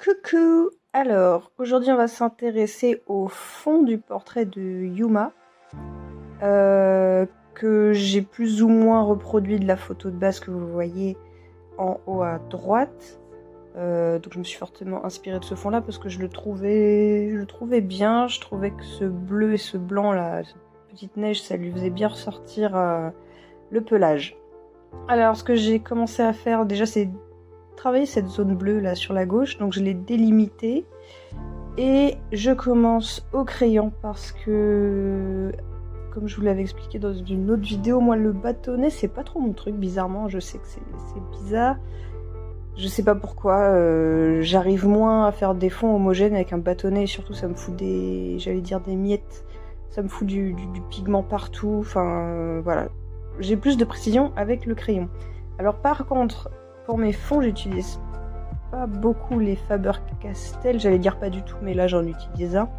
Coucou! Alors, aujourd'hui on va s'intéresser au fond du portrait de Yuma, que j'ai plus ou moins reproduit de la photo de base que vous voyez en haut à droite. Donc je me suis fortement inspirée de ce fond là parce que je le trouvais bien, je trouvais que ce bleu et ce blanc là, cette petite neige, ça lui faisait bien ressortir le pelage. Alors ce que j'ai commencé à faire déjà, c'est travailler cette zone bleue là sur la gauche, donc je l'ai délimitée et je commence au crayon parce que, comme je vous l'avais expliqué dans une autre vidéo, moi le bâtonnet c'est pas trop mon truc, bizarrement. Je sais que c'est bizarre, je sais pas pourquoi, j'arrive moins à faire des fonds homogènes avec un bâtonnet, et surtout ça me fout des miettes, ça me fout du pigment partout, enfin voilà, j'ai plus de précision avec le crayon. Alors par contre, pour mes fonds, j'utilise pas beaucoup les Faber-Castell, j'allais dire pas du tout, mais là j'en utilise un.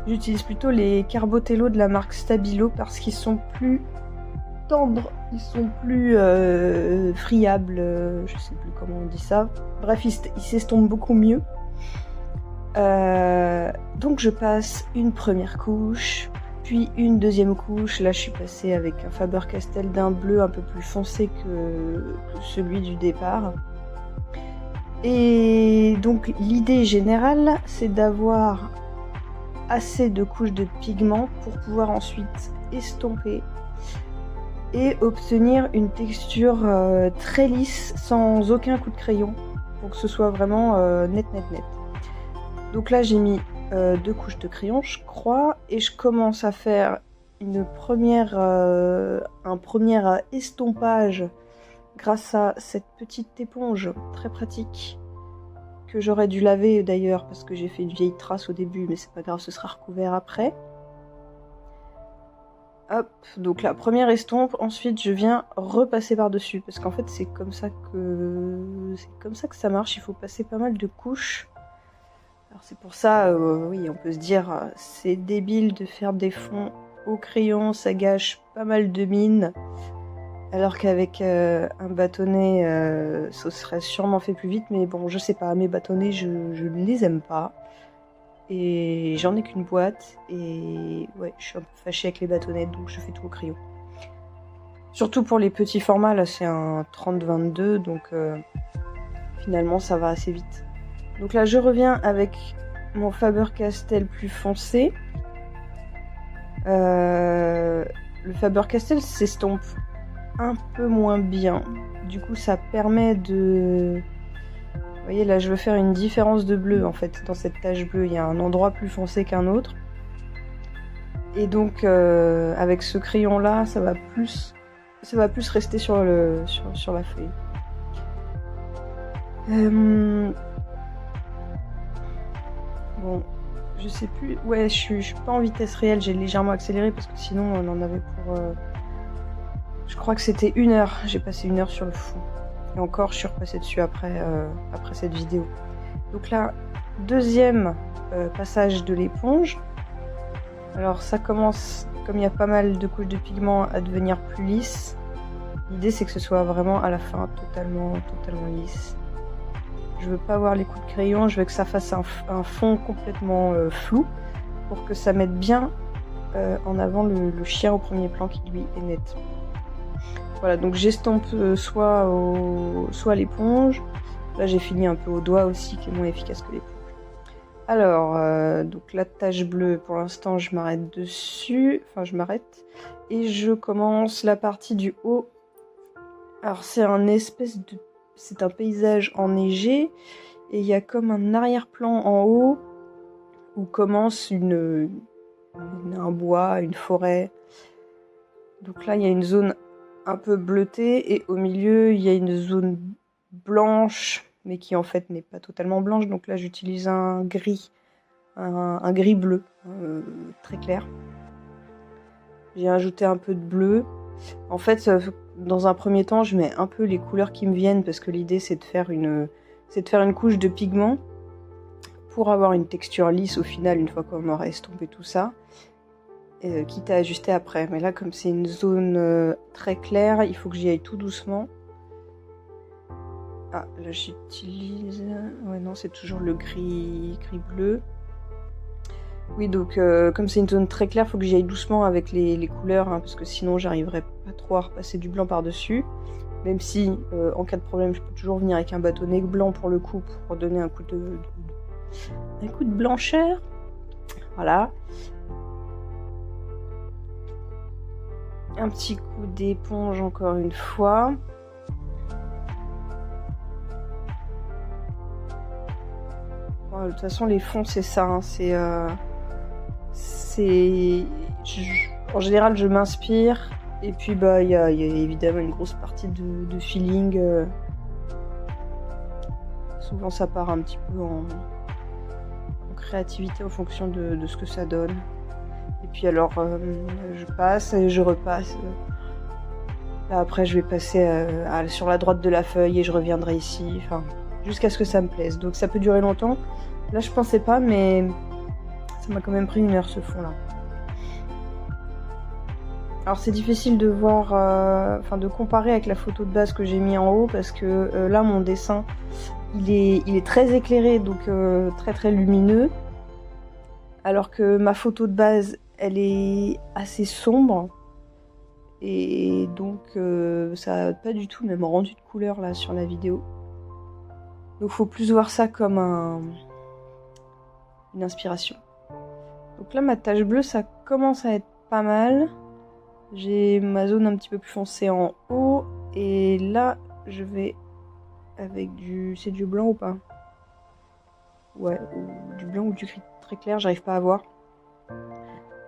J'utilise plutôt les Carbotello de la marque Stabilo parce qu'ils sont plus tendres, ils sont plus friables, je sais plus comment on dit ça. Bref, ils s'estompent beaucoup mieux. Donc je passe une première couche, puis une deuxième couche. Là je suis passée avec un Faber-Castell d'un bleu un peu plus foncé que celui du départ. Et donc l'idée générale, c'est d'avoir assez de couches de pigment pour pouvoir ensuite estomper et obtenir une texture très lisse sans aucun coup de crayon pour que ce soit vraiment net. Donc là j'ai mis 2 couches de crayon, je crois, et je commence à faire un premier estompage grâce à cette petite éponge très pratique que j'aurais dû laver d'ailleurs parce que j'ai fait une vieille trace au début, mais c'est pas grave, ce sera recouvert après. Hop, donc la première estompe, ensuite je viens repasser par-dessus parce qu'en fait c'est comme ça que ça marche, il faut passer pas mal de couches. Alors c'est pour ça, oui, on peut se dire, c'est débile de faire des fonds au crayon, ça gâche pas mal de mine, alors qu'avec un bâtonnet, ça serait sûrement fait plus vite, mais bon, je sais pas, mes bâtonnets, je ne les aime pas, et j'en ai qu'une boîte, et ouais, je suis un peu fâchée avec les bâtonnets, donc je fais tout au crayon. Surtout pour les petits formats, là c'est un 30-22, donc finalement ça va assez vite. Donc là je reviens avec mon Faber-Castell plus foncé. Le Faber-Castell s'estompe un peu moins bien. Du coup ça permet de... Vous voyez là je veux faire une différence de bleu en fait. Dans cette tache bleue il y a un endroit plus foncé qu'un autre. Et donc avec ce crayon là ça va plus rester sur la feuille. Bon, je sais plus. Ouais, je suis pas en vitesse réelle, j'ai légèrement accéléré parce que sinon on en avait pour... Je crois que c'était 1 heure. J'ai passé 1 heure sur le fond. Et encore, je suis repassée dessus après cette vidéo. Donc là, deuxième passage de l'éponge. Alors ça commence, comme il y a pas mal de couches de pigment, à devenir plus lisse. L'idée c'est que ce soit vraiment à la fin totalement lisse. Je veux pas avoir les coups de crayon, je veux que ça fasse un fond complètement flou pour que ça mette bien en avant le chien au premier plan qui lui est net. Voilà, donc j'estompe soit à l'éponge. Là j'ai fini un peu au doigt aussi, qui est moins efficace que l'éponge. Alors, donc la tache bleue, pour l'instant je m'arrête dessus, enfin je m'arrête, et je commence la partie du haut. Alors c'est c'est un paysage enneigé, et il y a comme un arrière-plan en haut, où commence un bois, une forêt. Donc là il y a une zone un peu bleutée, et au milieu il y a une zone blanche, mais qui en fait n'est pas totalement blanche, donc là j'utilise un gris bleu, très clair. J'ai ajouté un peu de bleu. En fait, dans un premier temps, je mets un peu les couleurs qui me viennent, parce que l'idée c'est de faire une couche de pigment pour avoir une texture lisse au final, une fois qu'on aura estompé tout ça. Quitte à ajuster après. Mais là, comme c'est une zone très claire, il faut que j'y aille tout doucement. Ah, là j'utilise... Ouais, non, c'est toujours le gris-bleu. Oui, donc comme c'est une zone très claire, il faut que j'y aille doucement avec les couleurs, hein, parce que sinon j'arriverai pas trop à repasser du blanc par-dessus. Même si, en cas de problème, je peux toujours venir avec un bâtonnet blanc pour le coup, pour donner un coup de blancheur. Voilà. Un petit coup d'éponge encore une fois. Bon, de toute façon, les fonds, c'est ça. Hein, en général, je m'inspire. Et puis, bah, il y a évidemment une grosse partie de feeling. Souvent, ça part un petit peu en créativité en fonction de ce que ça donne. Et puis alors, je passe et je repasse. Là, après, je vais passer sur la droite de la feuille et je reviendrai ici. Enfin, jusqu'à ce que ça me plaise. Donc ça peut durer longtemps. Là, je pensais pas, mais ça m'a quand même pris 1 heure ce fond-là. Alors c'est difficile de voir, de comparer avec la photo de base que j'ai mis en haut parce que là, mon dessin, il est très éclairé, donc très très lumineux. Alors que ma photo de base, elle est assez sombre. Et donc ça n'a pas du tout le même rendu de couleur là sur la vidéo. Donc faut plus voir ça comme une inspiration. Donc là ma tache bleue ça commence à être pas mal. J'ai ma zone un petit peu plus foncée en haut. Et là je vais avec c'est du blanc ou pas? Ouais, ou du blanc ou du gris très clair, j'arrive pas à voir.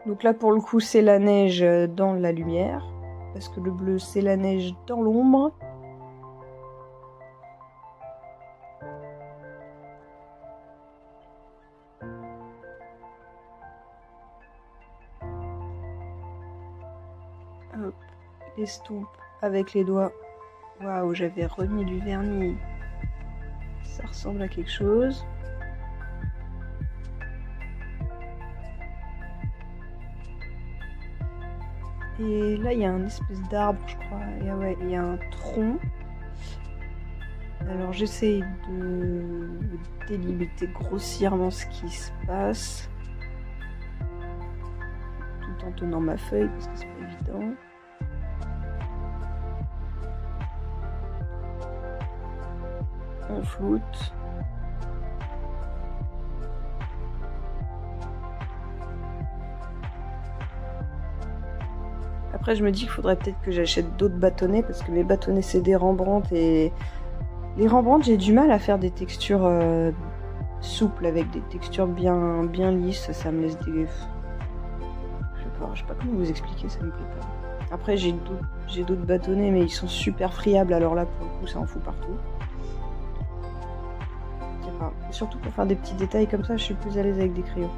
Donc là pour le coup c'est la neige dans la lumière. Parce que le bleu c'est la neige dans l'ombre. Hop, estompe avec les doigts. Waouh, j'avais remis du vernis. Ça ressemble à quelque chose. Et là, il y a un espèce d'arbre, je crois. Et ouais, il y a un tronc. Alors, j'essaye de délimiter grossièrement ce qui se passe. Tout en tenant ma feuille, parce que c'est pas évident. On floute. Après, je me dis qu'il faudrait peut-être que j'achète d'autres bâtonnets parce que mes bâtonnets c'est des Rembrandt et les Rembrandt j'ai du mal à faire des textures souples avec des textures bien lisses. Ça me laisse des... Je sais pas comment vous expliquer, ça me plaît pas. Après j'ai d'autres bâtonnets mais ils sont super friables, alors là pour le coup ça en fout partout. Surtout pour faire des petits détails comme ça, je suis plus à l'aise avec des crayons.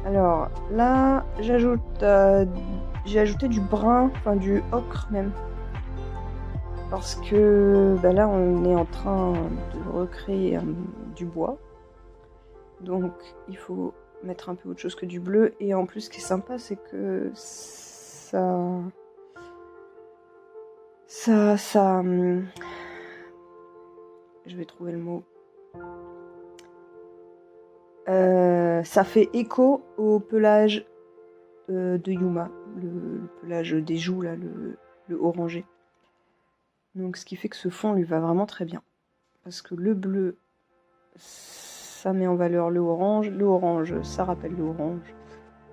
Alors là, j'ai ajouté du brun, enfin du ocre même. Parce que là, on est en train de recréer du bois. Donc, il faut mettre un peu autre chose que du bleu. Et en plus, ce qui est sympa, c'est que je vais trouver le mot. Ça fait écho au pelage de Yuma, le pelage des joues, là, le orangé. Donc ce qui fait que ce fond lui va vraiment très bien. Parce que le bleu, ça met en valeur le orange ça rappelle le orange.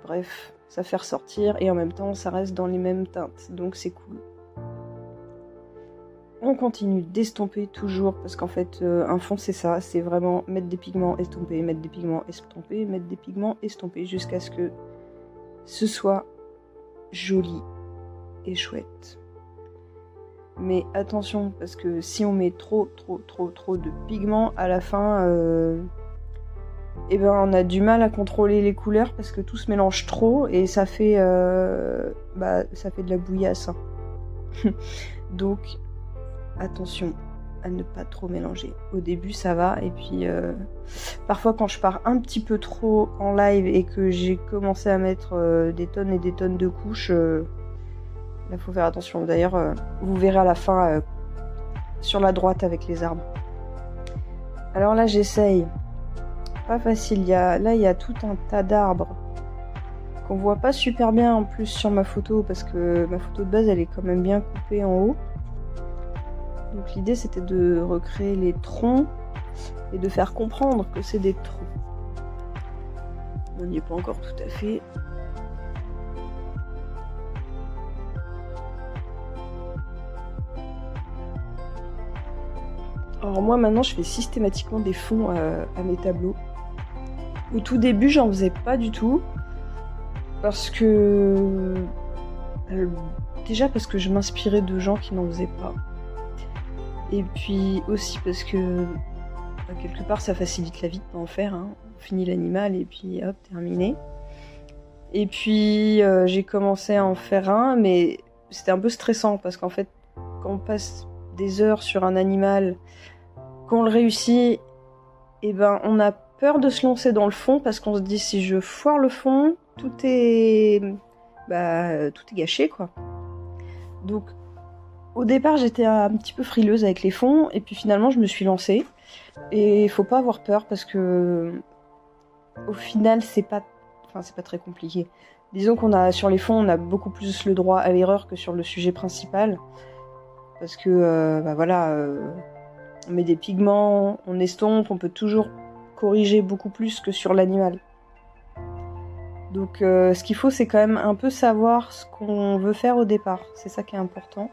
Bref, ça fait ressortir et en même temps ça reste dans les mêmes teintes, donc c'est cool. On continue d'estomper toujours, parce qu'en fait, un fond c'est ça, c'est vraiment mettre des pigments, estomper, mettre des pigments, estomper, mettre des pigments, estomper, jusqu'à ce que ce soit joli et chouette. Mais attention, parce que si on met trop de pigments, à la fin, on a du mal à contrôler les couleurs, parce que tout se mélange trop, et ça fait de la bouillasse. Hein. Donc, attention à ne pas trop mélanger. Au début ça va, et puis parfois quand je pars un petit peu trop en live et que j'ai commencé à mettre des tonnes et des tonnes de couches, là faut faire attention. D'ailleurs vous verrez à la fin sur la droite avec les arbres. Alors là, j'essaye. Pas facile. Là, il y a tout un tas d'arbres qu'on voit pas super bien en plus sur ma photo parce que ma photo de base, elle est quand même bien coupée en haut. Donc l'idée, c'était de recréer les troncs et de faire comprendre que c'est des troncs. On n'y est pas encore tout à fait. Alors moi maintenant je fais systématiquement des fonds à mes tableaux. Au tout début j'en faisais pas du tout parce que déjà parce que je m'inspirais de gens qui n'en faisaient pas. Et puis aussi parce que quelque part ça facilite la vie de pas en faire. On finit l'animal et puis hop, terminé. Et puis j'ai commencé à en faire un, mais c'était un peu stressant parce qu'en fait quand on passe des heures sur un animal, quand on le réussit, et ben on a peur de se lancer dans le fond parce qu'on se dit si je foire le fond, tout est gâché quoi. Donc au départ j'étais un petit peu frileuse avec les fonds et puis finalement je me suis lancée. Et il faut pas avoir peur parce que au final c'est pas très compliqué. Disons sur les fonds on a beaucoup plus le droit à l'erreur que sur le sujet principal parce que on met des pigments, on estompe, on peut toujours corriger beaucoup plus que sur l'animal. Donc ce qu'il faut c'est quand même un peu savoir ce qu'on veut faire au départ, c'est ça qui est important.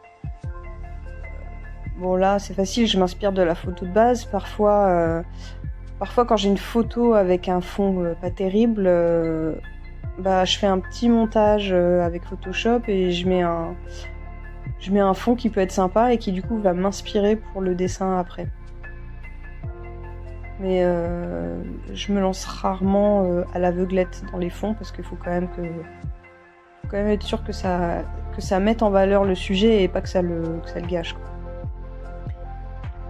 Bon là c'est facile, je m'inspire de la photo de base, parfois quand j'ai une photo avec un fond pas terrible, je fais un petit montage avec Photoshop et je mets un fond qui peut être sympa et qui du coup va m'inspirer pour le dessin après. Mais je me lance rarement à l'aveuglette dans les fonds parce qu'il faut quand même être sûr que ça mette en valeur le sujet et pas que ça le gâche, quoi.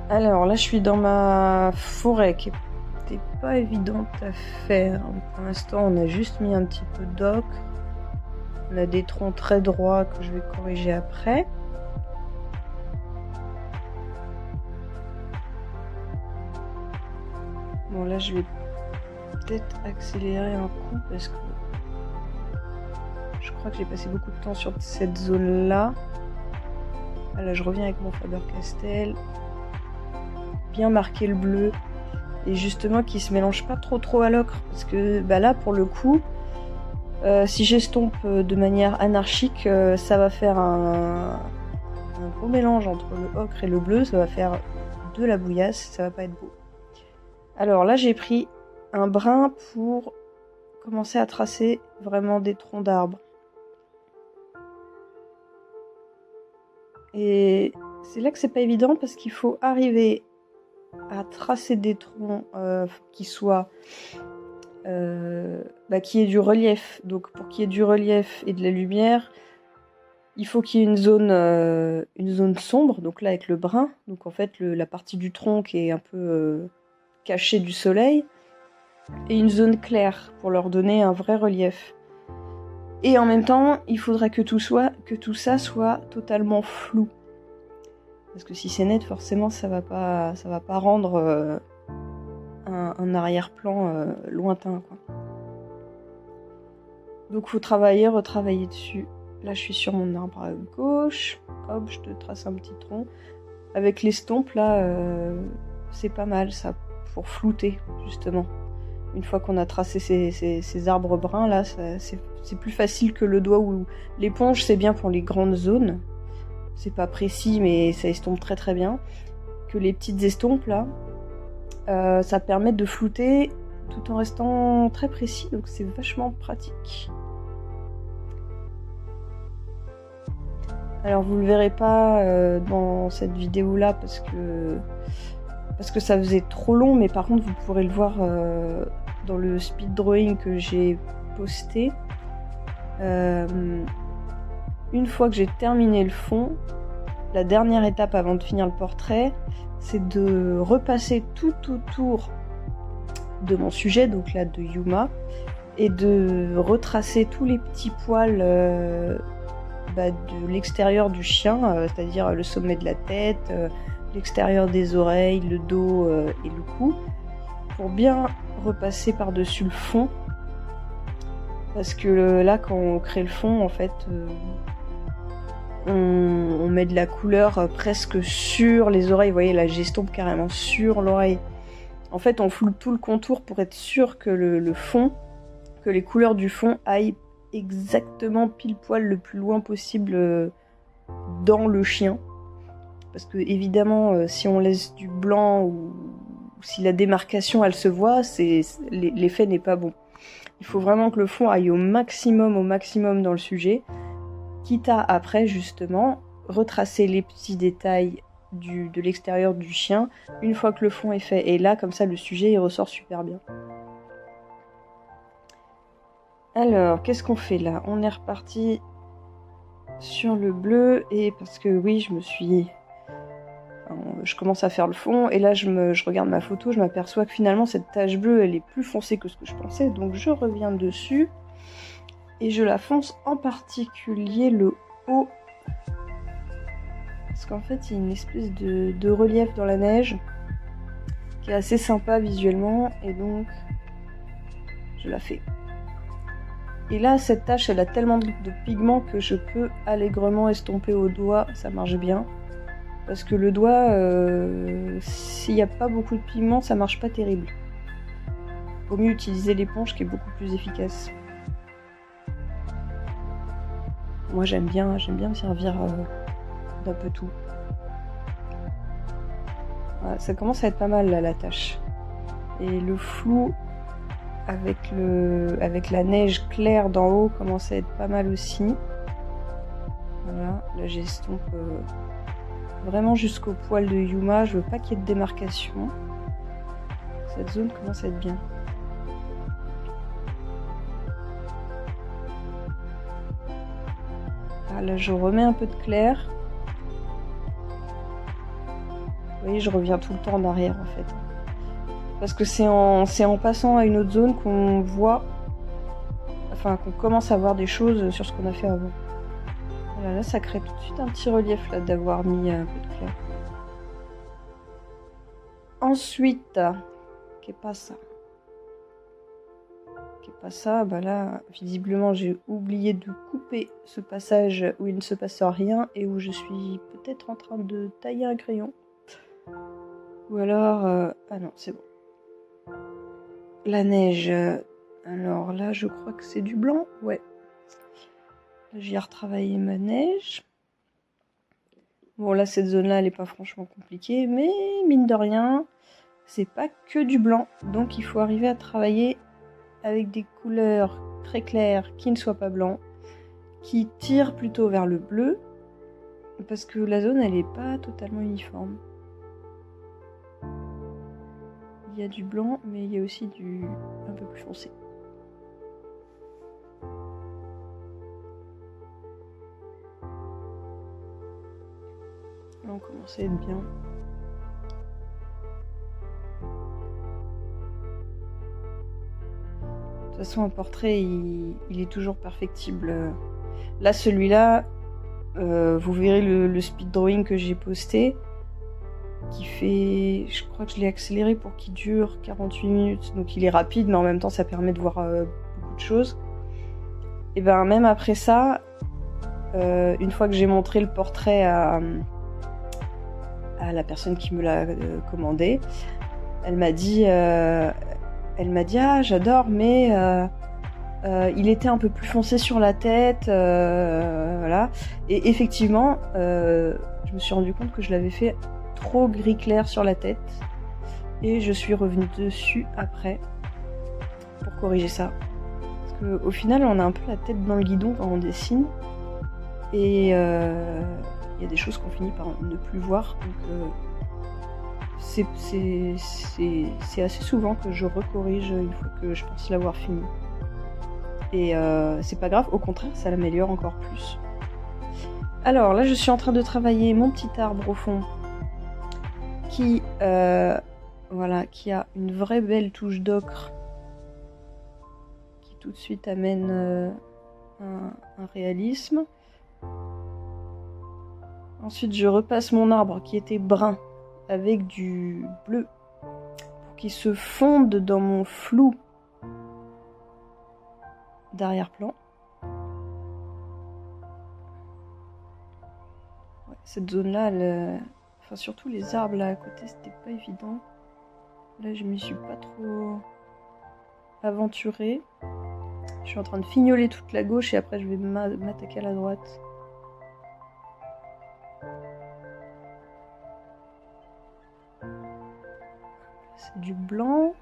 Alors là je suis dans ma forêt qui n'était pas évidente à faire. Pour l'instant on a juste mis un petit peu d'ocre. On a des troncs très droits que je vais corriger après. Bon là je vais peut-être accélérer un coup parce que je crois que j'ai passé beaucoup de temps sur cette zone là. Là je reviens avec mon Faber-Castell. Bien marquer le bleu et justement qui se mélange pas trop à l'ocre parce que là pour le coup si j'estompe de manière anarchique ça va faire un gros mélange entre le ocre et le bleu, ça va faire de la bouillasse, ça va pas être beau. Alors là j'ai pris un brin pour commencer à tracer vraiment des troncs d'arbres et c'est là que c'est pas évident parce qu'il faut arriver à tracer des troncs qui soient qui ait du relief. Donc pour qu'il y ait du relief et de la lumière, il faut qu'il y ait une zone sombre, donc là avec le brun, donc en fait la partie du tronc qui est un peu cachée du soleil, et une zone claire pour leur donner un vrai relief. Et en même temps, il faudra que tout ça soit totalement flou. Parce que si c'est net, forcément, ça va pas rendre un arrière-plan lointain, quoi. Donc faut retravailler dessus. Là, je suis sur mon arbre à gauche. Hop, je te trace un petit tronc. Avec l'estompe, là, c'est pas mal, ça, pour flouter, justement. Une fois qu'on a tracé ces arbres bruns, là, c'est plus facile que le doigt ou l'éponge, c'est bien pour les grandes zones. C'est pas précis, mais ça estompe très très bien. Que les petites estompes, là, ça permet de flouter tout en restant très précis, donc c'est vachement pratique. Alors vous le verrez pas dans cette vidéo là parce que ça faisait trop long, mais par contre vous pourrez le voir dans le speed drawing que j'ai posté. Une fois que j'ai terminé le fond, la dernière étape avant de finir le portrait, c'est de repasser tout autour de mon sujet, donc là de Yuma, et de retracer tous les petits poils de l'extérieur du chien, c'est-à-dire le sommet de la tête, l'extérieur des oreilles, le dos et le cou, pour bien repasser par-dessus le fond. Parce que là, quand on crée le fond, en fait, on met de la couleur presque sur les oreilles. Vous voyez, là, j'estompe carrément sur l'oreille. En fait, on floute tout le contour pour être sûr que le fond, que les couleurs du fond aillent exactement pile poil le plus loin possible dans le chien. Parce que évidemment, si on laisse du blanc ou si la démarcation elle se voit, l'effet n'est pas bon. Il faut vraiment que le fond aille au maximum dans le sujet, quitte à après justement retracer les petits détails de l'extérieur du chien une fois que le fond est fait. Et là, comme ça, le sujet il ressort super bien. Alors, qu'est-ce qu'on fait là? On est reparti sur le bleu, et parce que oui, je commence à faire le fond, et là je regarde ma photo, je m'aperçois que finalement cette tache bleue elle est plus foncée que ce que je pensais, donc je reviens dessus et je la fonce, en particulier le haut, parce qu'en fait il y a une espèce de relief dans la neige qui est assez sympa visuellement, et donc je la fais. Et là cette tache elle a tellement de pigments que je peux allègrement estomper au doigt, ça marche bien. Parce que le doigt, s'il n'y a pas beaucoup de pigments, ça marche pas terrible. Vaut mieux utiliser l'éponge qui est beaucoup plus efficace. Moi j'aime bien me servir d'un peu tout. Voilà, ça commence à être pas mal là, la tâche. Et le flou avec la neige claire d'en haut commence à être pas mal aussi. Voilà, là j'estompe vraiment jusqu'au poil de Yuma, je veux pas qu'il y ait de démarcation. Cette zone commence à être bien. Ah, là je remets un peu de clair. Vous voyez, je reviens tout le temps en arrière en fait. Parce que c'est en passant à une autre zone qu'on voit, enfin qu'on commence à voir des choses sur ce qu'on a fait avant. Voilà, là ça crée tout de suite un petit relief là d'avoir mis un peu de clair. Ensuite, qu'est pas ça, bah là visiblement j'ai oublié de couper ce passage où il ne se passe rien et où je suis peut-être en train de tailler un crayon. Ou alors, ah non c'est bon. La neige, alors là je crois que c'est du blanc, ouais. J'ai retravaillé ma neige. Bon là cette zone là elle est pas franchement compliquée, mais mine de rien c'est pas que du blanc, donc il faut arriver à travailler avec des couleurs très claires qui ne soient pas blancs, qui tirent plutôt vers le bleu, parce que la zone elle est pas totalement uniforme. Il y a du blanc mais il y a aussi du un peu plus foncé. Là on commence à être bien. De toute façon un portrait il est toujours perfectible. Là celui-là, vous verrez le speed drawing que j'ai posté, qui fait, je crois que je l'ai accéléré pour qu'il dure 48 minutes, donc il est rapide mais en même temps ça permet de voir beaucoup de choses. Et ben même après ça, une fois que j'ai montré le portrait à la personne qui me l'a commandé, elle m'a dit ah j'adore mais il était un peu plus foncé sur la tête, voilà. Et effectivement je me suis rendu compte que je l'avais fait trop gris clair sur la tête, et je suis revenue dessus après pour corriger ça, parce que au final on a un peu la tête dans le guidon quand on dessine, et il y a des choses qu'on finit par ne plus voir, donc c'est assez souvent que je recorrige une fois que je pense l'avoir fini, et c'est pas grave, au contraire ça l'améliore encore plus. Alors là je suis en train de travailler mon petit arbre au fond qui voilà, qui a une vraie belle touche d'ocre qui tout de suite amène un réalisme. Ensuite je repasse mon arbre qui était brun avec du bleu pour qu'il se fonde dans mon flou d'arrière-plan. Ouais, cette zone-là, enfin surtout les arbres là à côté, c'était pas évident. Là, je m'y suis pas trop aventurée. Je suis en train de fignoler toute la gauche et après je vais m'attaquer à la droite. C'est du blanc.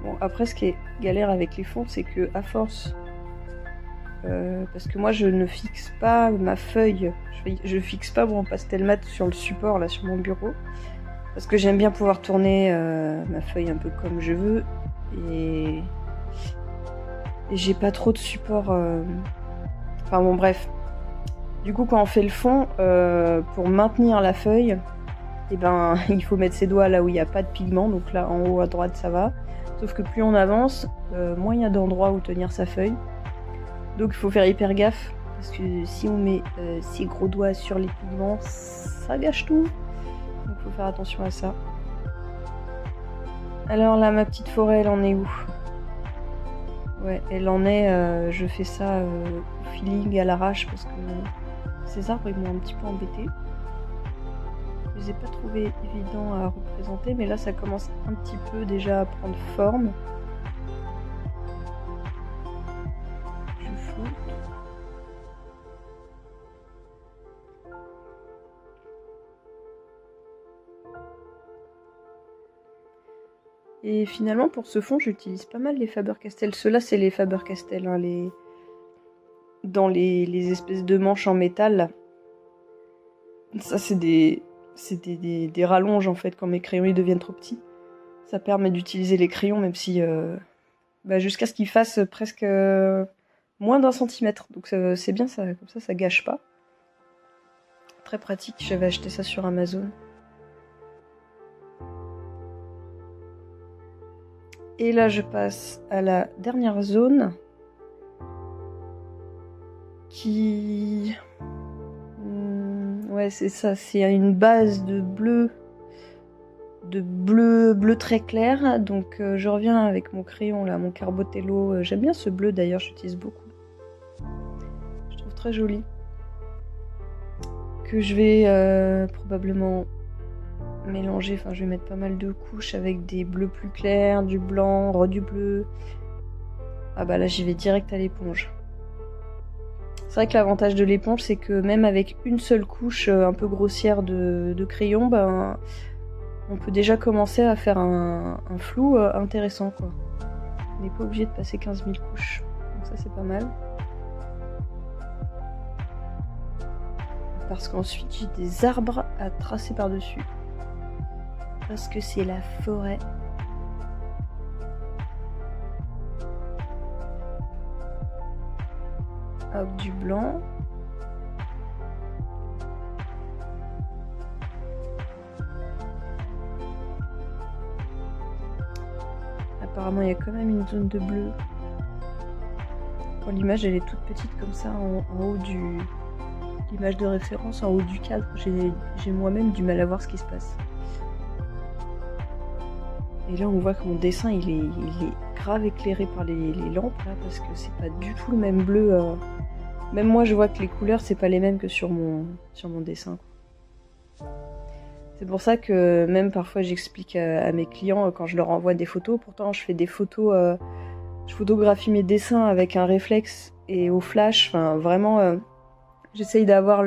Bon, après, ce qui est galère avec les fonds, c'est que à force, parce que moi je ne fixe pas ma feuille, je fixe pas mon pastel mat sur le support là sur mon bureau, parce que j'aime bien pouvoir tourner ma feuille un peu comme je veux, et j'ai pas trop de support. Enfin bon, bref. Du coup, quand on fait le fond, pour maintenir la feuille, eh ben, il faut mettre ses doigts là où il n'y a pas de pigment, donc là en haut à droite ça va. Sauf que plus on avance, moins il y a d'endroits où tenir sa feuille. Donc il faut faire hyper gaffe, parce que si on met ses gros doigts sur les pigments, ça gâche tout. Donc il faut faire attention à ça. Alors là, ma petite forêt, elle en est où? Ouais, elle en est, je fais ça au feeling, à l'arrache, parce que ces arbres ils m'ont un petit peu embêté. Je les ai pas trouvés évidents à représenter, mais là ça commence un petit peu déjà à prendre forme. Je floute. Et finalement pour ce fond j'utilise pas mal les Faber-Castell. Ceux-là c'est les Faber-Castell, hein, dans les espèces de manches en métal là. Ça c'est des rallonges en fait quand mes crayons ils deviennent trop petits. Ça permet d'utiliser les crayons même si jusqu'à ce qu'ils fassent presque moins d'1 centimètre. Donc c'est bien, ça, comme ça gâche pas. Très pratique, j'avais acheté ça sur Amazon. Et là je passe à la dernière zone qui... ouais, c'est ça, c'est une base de bleu très clair. Donc je reviens avec mon crayon là, mon Carbotello. J'aime bien ce bleu d'ailleurs, j'utilise beaucoup. Je trouve très joli. Que je vais probablement mélanger, enfin je vais mettre pas mal de couches avec des bleus plus clairs, du blanc, du bleu. Ah bah là j'y vais direct à l'éponge. C'est vrai que l'avantage de l'éponge, c'est que même avec une seule couche un peu grossière de crayon, on peut déjà commencer à faire un flou intéressant, quoi. On n'est pas obligé de passer 15 000 couches. Donc ça c'est pas mal. Parce qu'ensuite j'ai des arbres à tracer par-dessus. Parce que c'est la forêt. Hop, du blanc. Apparemment il y a quand même une zone de bleu. Quand l'image elle est toute petite comme ça en haut du... l'image de référence en haut du cadre, j'ai moi-même du mal à voir ce qui se passe. Et là on voit que mon dessin il est grave éclairé par les lampes là, parce que c'est pas du tout le même bleu. Même moi je vois que les couleurs c'est pas les mêmes que sur mon dessin. C'est pour ça que même parfois j'explique à mes clients quand je leur envoie des photos. Pourtant je fais des photos, je photographie mes dessins avec un réflexe et au flash. Enfin vraiment, j'essaye d'avoir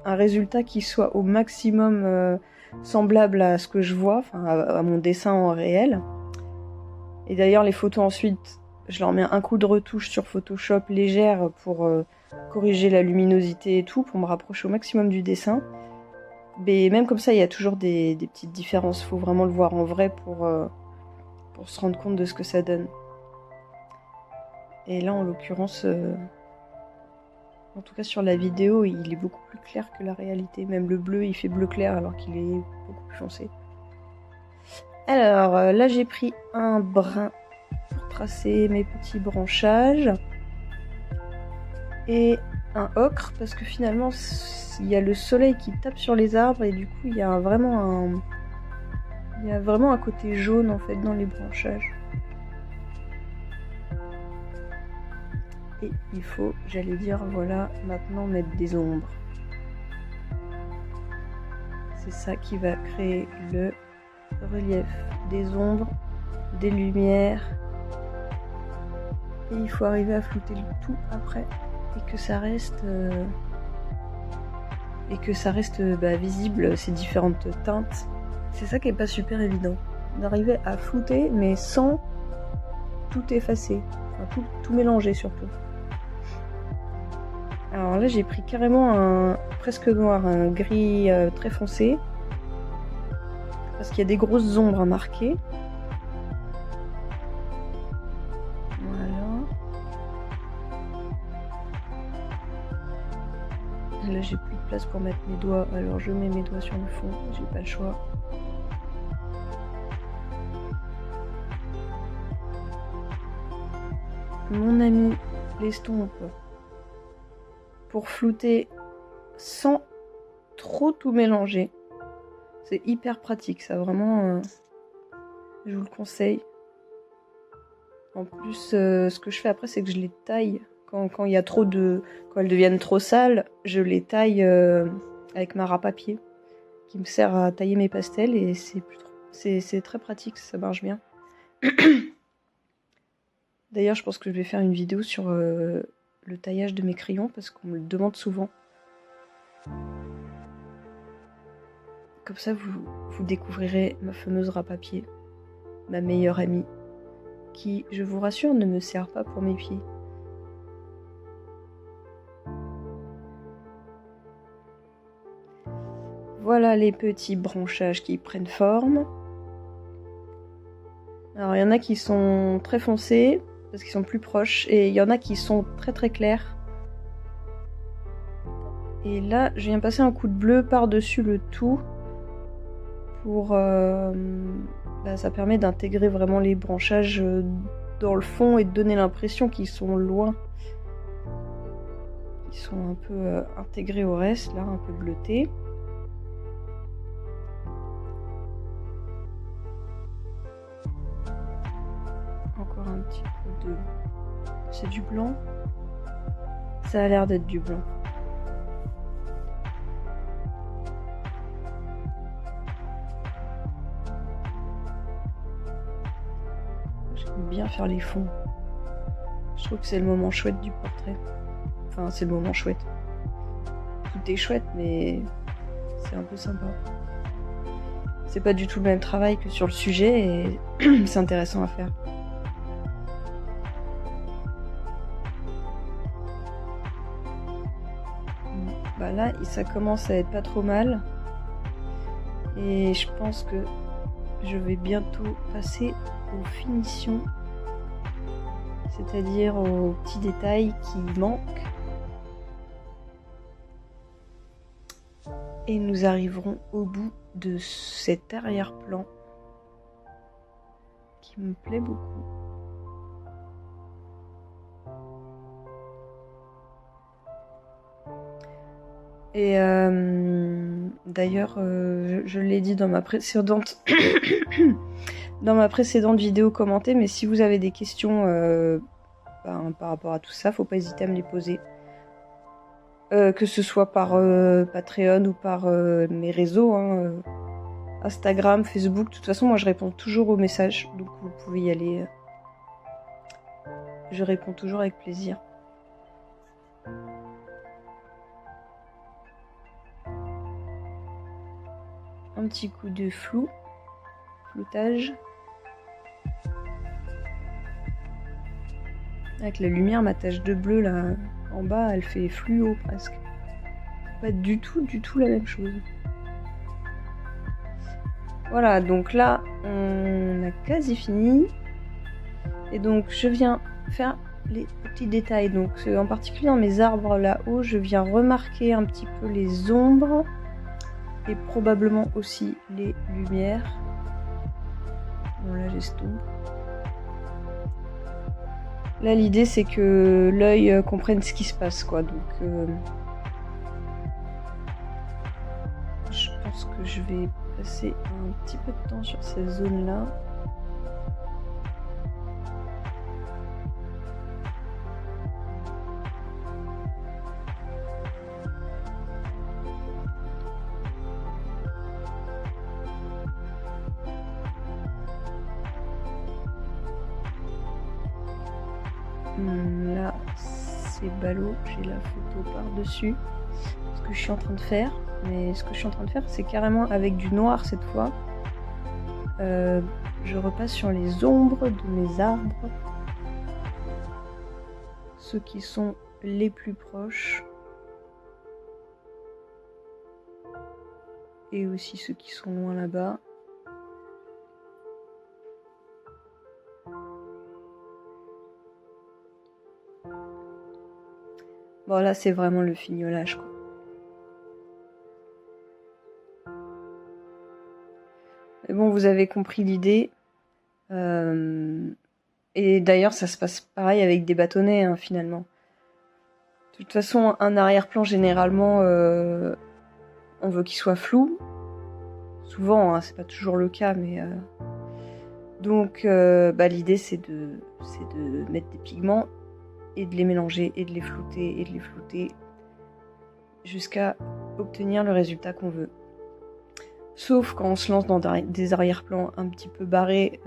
un résultat qui soit au maximum semblable à ce que je vois, enfin à mon dessin en réel. Et d'ailleurs les photos ensuite, je leur mets un coup de retouche sur Photoshop légère pour corriger la luminosité et tout, pour me rapprocher au maximum du dessin. Mais même comme ça, il y a toujours des petites différences. Faut vraiment le voir en vrai pour se rendre compte de ce que ça donne. Et là, en l'occurrence, En tout cas sur la vidéo, il est beaucoup plus clair que la réalité. Même le bleu, il fait bleu clair alors qu'il est beaucoup plus foncé. Alors là j'ai pris un brin pour tracer mes petits branchages. Et un ocre parce que finalement il y a le soleil qui tape sur les arbres et du coup il y a vraiment un côté jaune en fait dans les branchages. Et il faut, j'allais dire, voilà, maintenant mettre des ombres. C'est ça qui va créer le relief. Des ombres, des lumières. Et il faut arriver à flouter le tout après. Et que ça reste... visible, ces différentes teintes. C'est ça qui est pas super évident. D'arriver à flouter, mais sans tout effacer. Enfin, tout mélanger surtout. Alors là j'ai pris carrément un presque noir, un gris très foncé. Parce qu'il y a des grosses ombres à marquer. Voilà. Là j'ai plus de place pour mettre mes doigts, alors je mets mes doigts sur le fond, j'ai pas le choix. Mon ami l'estompe pour flouter sans trop tout mélanger. C'est hyper pratique ça, vraiment je vous le conseille. En plus ce que je fais après c'est que je les taille. Quand il y a trop de... Quand elles deviennent trop sales, je les taille avec ma râpe à papier qui me sert à tailler mes pastels et c'est très pratique, ça marche bien. D'ailleurs, je pense que je vais faire une vidéo sur le taillage de mes crayons parce qu'on me le demande souvent. Comme ça, vous découvrirez ma fameuse râpe à papier, ma meilleure amie, qui, je vous rassure, ne me sert pas pour mes pieds. Voilà les petits branchages qui prennent forme. Alors il y en a qui sont très foncés parce qu'ils sont plus proches et il y en a qui sont très très clairs. Et là je viens passer un coup de bleu par-dessus le tout pour... ça permet d'intégrer vraiment les branchages dans le fond et de donner l'impression qu'ils sont loin. Ils sont un peu intégrés au reste, là un peu bleutés. Encore un petit peu de... C'est du blanc? Ça a l'air d'être du blanc. J'aime bien faire les fonds. Je trouve que c'est le moment chouette du portrait. Enfin, c'est le moment chouette. Tout est chouette, mais c'est un peu sympa. C'est pas du tout le même travail que sur le sujet et c'est intéressant à faire. Bah là, ça commence à être pas trop mal. Et je pense que je vais bientôt passer aux finitions. C'est-à-dire aux petits détails qui manquent. Et nous arriverons au bout de cet arrière-plan qui me plaît beaucoup. Et d'ailleurs, je l'ai dit dans ma précédente vidéo commentée, mais si vous avez des questions par rapport à tout ça, faut pas hésiter à me les poser. Que ce soit par Patreon ou par mes réseaux, Instagram, Facebook. De toute façon, moi je réponds toujours aux messages, donc vous pouvez y aller. Je réponds toujours avec plaisir. Un petit coup de floutage. Avec la lumière, ma tache de bleu là en bas, elle fait fluo presque. Pas du tout la même chose. Voilà, donc là, on a quasi fini. Et donc, je viens faire les petits détails. Donc en particulier dans mes arbres là-haut, je viens remarquer un petit peu les ombres et probablement aussi les lumières. Bon là j'estompe. Là l'idée c'est que l'œil comprenne ce qui se passe quoi. Donc je pense que je vais passer un petit peu de temps sur ces zones là. Là, c'est ballot, j'ai la photo par-dessus. Ce que je suis en train de faire, mais ce que je suis en train de faire, c'est carrément avec du noir cette fois. Je repasse sur les ombres de mes arbres. Ceux qui sont les plus proches. Et aussi ceux qui sont loin là-bas. Bon là c'est vraiment le fignolage quoi. Mais bon vous avez compris l'idée. Et d'ailleurs ça se passe pareil avec des bâtonnets hein, finalement. De toute façon un arrière-plan généralement on veut qu'il soit flou. Souvent hein, c'est pas toujours le cas mais donc l'idée c'est de mettre des pigments et de les mélanger, et de les flouter, jusqu'à obtenir le résultat qu'on veut. Sauf quand on se lance dans des arrière-plans un petit peu barrés,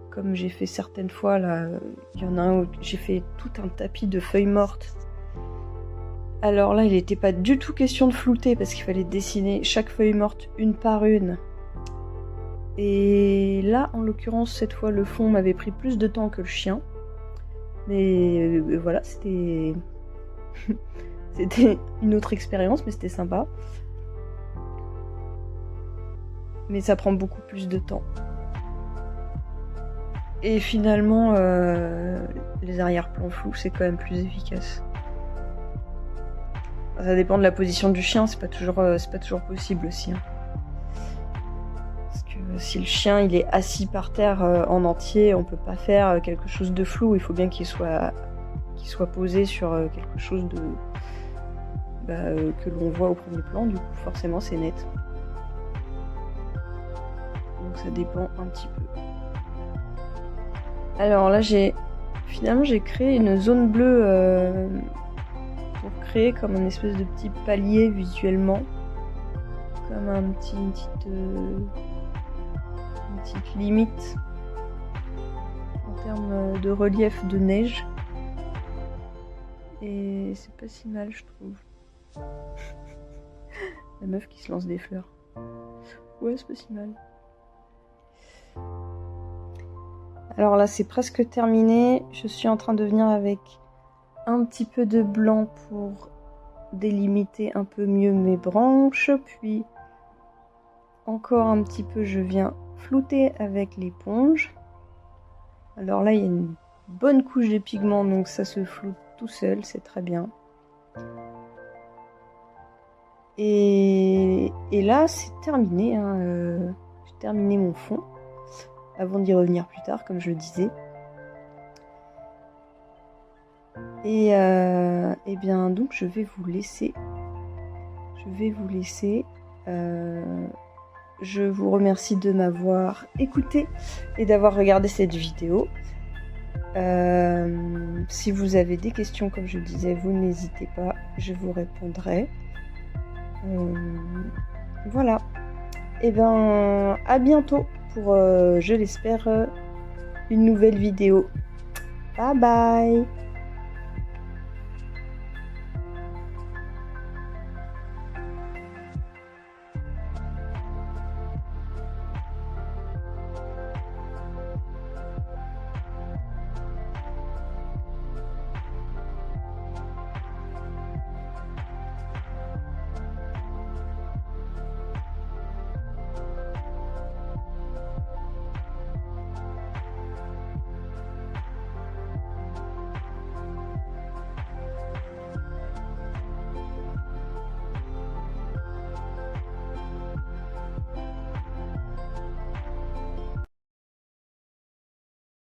comme j'ai fait certaines fois, là, il y en a un où j'ai fait tout un tapis de feuilles mortes. Alors là, il n'était pas du tout question de flouter, parce qu'il fallait dessiner chaque feuille morte une par une. Et là, en l'occurrence, cette fois, le fond m'avait pris plus de temps que le chien. Mais voilà, c'était une autre expérience, mais c'était sympa. Mais ça prend beaucoup plus de temps. Et finalement, les arrière-plans flous, c'est quand même plus efficace. Ça dépend de la position du chien, c'est pas toujours possible aussi. Hein. Si le chien il est assis par terre en entier, on peut pas faire quelque chose de flou. Il faut bien qu'il soit posé sur quelque chose que l'on voit au premier plan. Du coup, forcément, c'est net. Donc ça dépend un petit peu. Alors là, finalement j'ai créé une zone bleue pour créer comme un espèce de petit palier visuellement, comme une petite limite en termes de relief de neige. Et c'est pas si mal, je trouve. La meuf qui se lance des fleurs. Ouais, c'est pas si mal. Alors là, c'est presque terminé. Je suis en train de venir avec un petit peu de blanc pour délimiter un peu mieux mes branches. Puis encore un petit peu, je viens flouter avec l'éponge. Alors là, il y a une bonne couche de pigments, donc ça se floute tout seul, c'est très bien. Et là, c'est terminé. Hein. J'ai terminé mon fond, avant d'y revenir plus tard, comme je le disais. Et bien, donc, je vais vous laisser. Je vous remercie de m'avoir écouté et d'avoir regardé cette vidéo. Si vous avez des questions, comme je le disais, vous n'hésitez pas, je vous répondrai. Voilà. Et bien, à bientôt pour, je l'espère, une nouvelle vidéo. Bye bye!